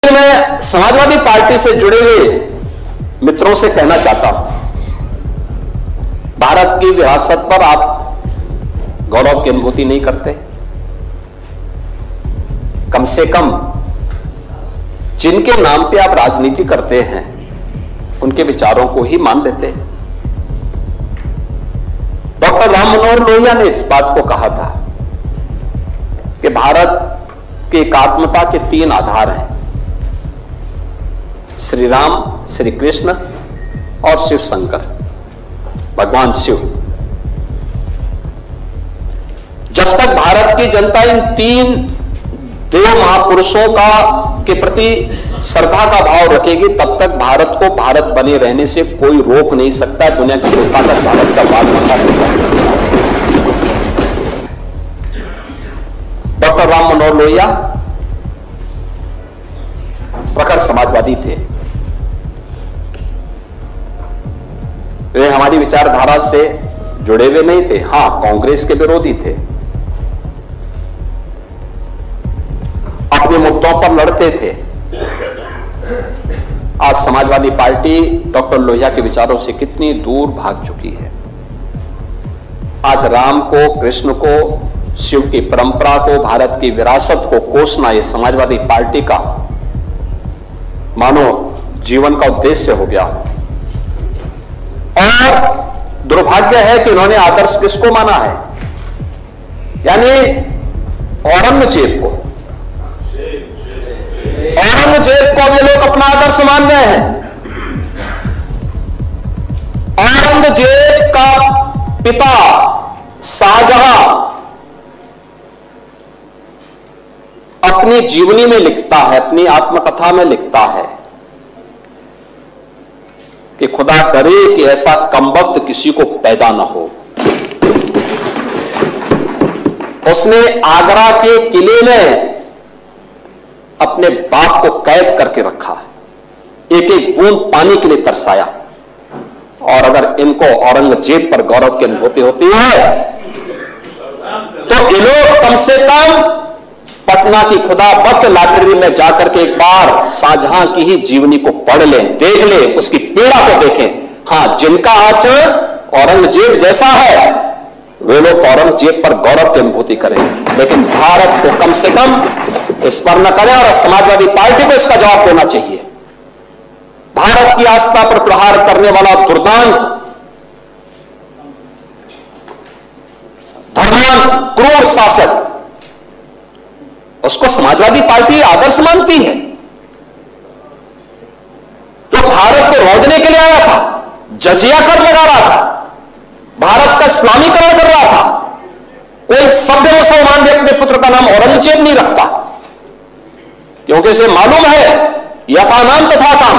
मैं समाजवादी पार्टी से जुड़े हुए मित्रों से कहना चाहता हूं, भारत की विरासत पर आप गौरव की अनुभूति नहीं करते? कम से कम जिनके नाम पे आप राजनीति करते हैं उनके विचारों को ही मान लेते हैं। डॉक्टर राम मनोहर लोहिया ने इस बात को कहा था कि भारत की एकात्मता के 3 आधार हैं, श्री राम, श्री कृष्ण और शिव शंकर, भगवान शिव। जब तक भारत की जनता इन 3 देव महापुरुषों के प्रति श्रद्धा का भाव रखेगी, तब तक भारत को भारत बने रहने से कोई रोक नहीं सकता। दुनिया की ताकत भारत का बात बता सकता है। डॉक्टर राम मनोहर लोहिया प्रखर समाजवादी थे। वे हमारी विचारधारा से जुड़े हुए नहीं थे, हां कांग्रेस के विरोधी थे, अपने मुद्दों पर लड़ते थे। आज समाजवादी पार्टी डॉक्टर लोहिया के विचारों से कितनी दूर भाग चुकी है। आज राम को, कृष्ण को, शिव की परंपरा को, भारत की विरासत को कोसना यह समाजवादी पार्टी का मानो जीवन का उद्देश्य हो गया। और दुर्भाग्य है कि उन्होंने आदर्श किसको माना है? यानी औरंगजेब को। औरंगजेब को ये लोग अपना आदर्श मान रहे हैं। औरंगजेब का पिता शाहजहां अपनी जीवनी में लिखता है, अपनी आत्मकथा में लिखता है कि खुदा करे कि ऐसा कमबख्त किसी को पैदा ना हो। उसने आगरा के किले में अपने बाप को कैद करके रखा, एक एक बूंद पानी के लिए तरसाया। और अगर इनको औरंगजेब पर गौरव की अनुभूति होती है तो ये लोग कम से कम पटना की खुदाबख्त लाइब्रेरी में जाकर के एक बार शाहजहां की ही जीवनी को पढ़ लें, देख लें, उसकी पीड़ा को देखें। हां, जिनका आचरण औरंगजेब जैसा है वे लोग औरंगजेब पर गौरव की अनुभूति करें, लेकिन भारत को कम से कम इस पर न करें। और समाजवादी पार्टी को इसका जवाब देना चाहिए। भारत की आस्था पर प्रहार करने वाला दुर्दांत, धर्मांत, क्रूर शासक, उसको समाजवादी पार्टी आदर्श मानती है। जो भारत को रोकने के लिए आया था, जजिया कर लगा रहा था, भारत का इस्लामीकरण कर रहा था, कोई सभ्य मुसलमान भी अपने पुत्र का नाम औरंगजेब नहीं रखता, क्योंकि उसे मालूम है यथा नाम तथा काम।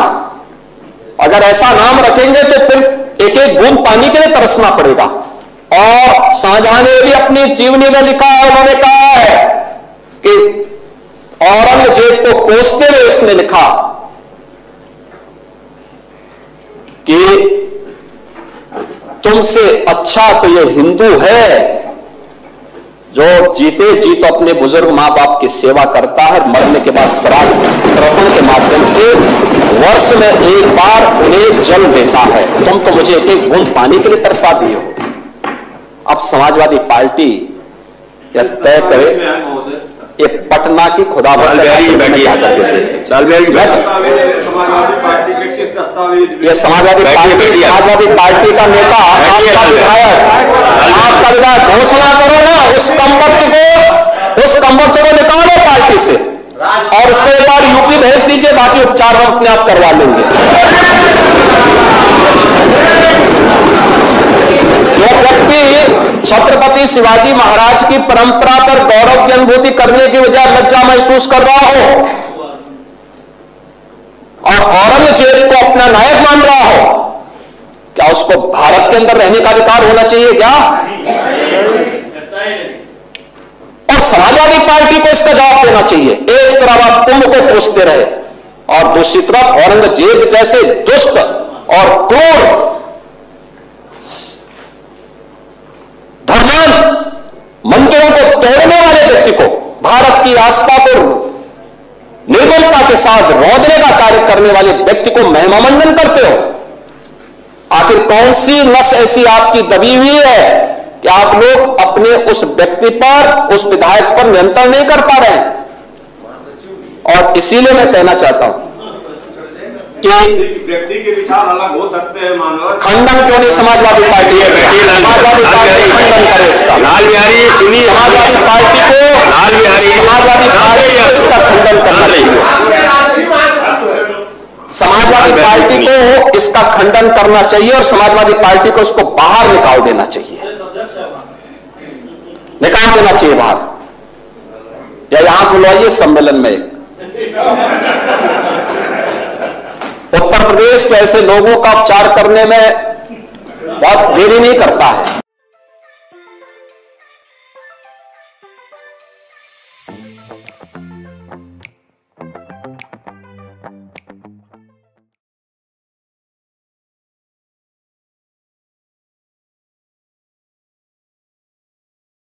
अगर ऐसा नाम रखेंगे तो फिर एक एक बूंद पानी के लिए तरसना पड़ेगा। और शाहजहां ने भी अपनी जीवनी में लिखा है, उन्होंने कहा है कि औरंगजेब को कोसते हुए उसने लिखा कि तुमसे अच्छा तो ये हिंदू है जो जीते जी तो अपने बुजुर्ग मां बाप की सेवा करता है, मरने के बाद श्राद्ध तर्पण के माध्यम से वर्ष में एक बार उन्हें जल देता है। तुम तो मुझे एक एक बूंद पानी के लिए तरसा दिए हो। अब समाजवादी पार्टी यह तय करे, ये पटना की खुदाबख्त ये समाजवादी पार्टी का नेता, आपका विधायक घोषणा करो ना, उस कमबख्त को निकालो पार्टी से और उसको एक बार यूपी भेज दीजिए, बाकी उपचार हम अपने आप करवा लेंगे। जो व्यक्ति छत्रपति शिवाजी महाराज की परंपरा पर गौरव की अनुभूति करने की बजाय लज्जा महसूस कर रहा हो और औरंगजेब को अपना नायक मान रहा हो, क्या उसको भारत के अंदर रहने का अधिकार होना चाहिए क्या? और समाजवादी पार्टी को इसका जवाब देना चाहिए। एक तरफ आप कुंभ को कोसते रहे और दूसरी तरफ औरंगजेब जैसे दुष्ट और क्रूर धर्मांत मंदिरों को तोड़ने वाले व्यक्ति को, भारत की आस्था को निर्बलता के साथ रौंदने का कार्य करने वाले व्यक्ति को महिमामंडन करते हो? आखिर कौन सी नस ऐसी आपकी दबी हुई है कि आप लोग अपने उस व्यक्ति पर, उस विधायक पर नियंत्रण नहीं कर पा रहे हैं? और इसीलिए मैं कहना चाहता हूं कि व्यक्ति के विचार अलग हो सकते हैं, मानव खंडन क्यों नहीं समाजवादी पार्टी समाजवादी पार्टी खंडन करे इसका। लाल बिहारी सुनिए, समाजवादी पार्टी को समाजवादी पार्टी इसका खंडन करना चाहिए। समाजवादी पार्टी को इसका खंडन करना चाहिए और समाजवादी पार्टी को इसको बाहर निकाल देना चाहिए, निकाल देना चाहिए बाहर, या यहां बुलवाइए सम्मेलन में। उत्तर प्रदेश तो ऐसे लोगों का उपचार करने में बहुत देरी नहीं करता है।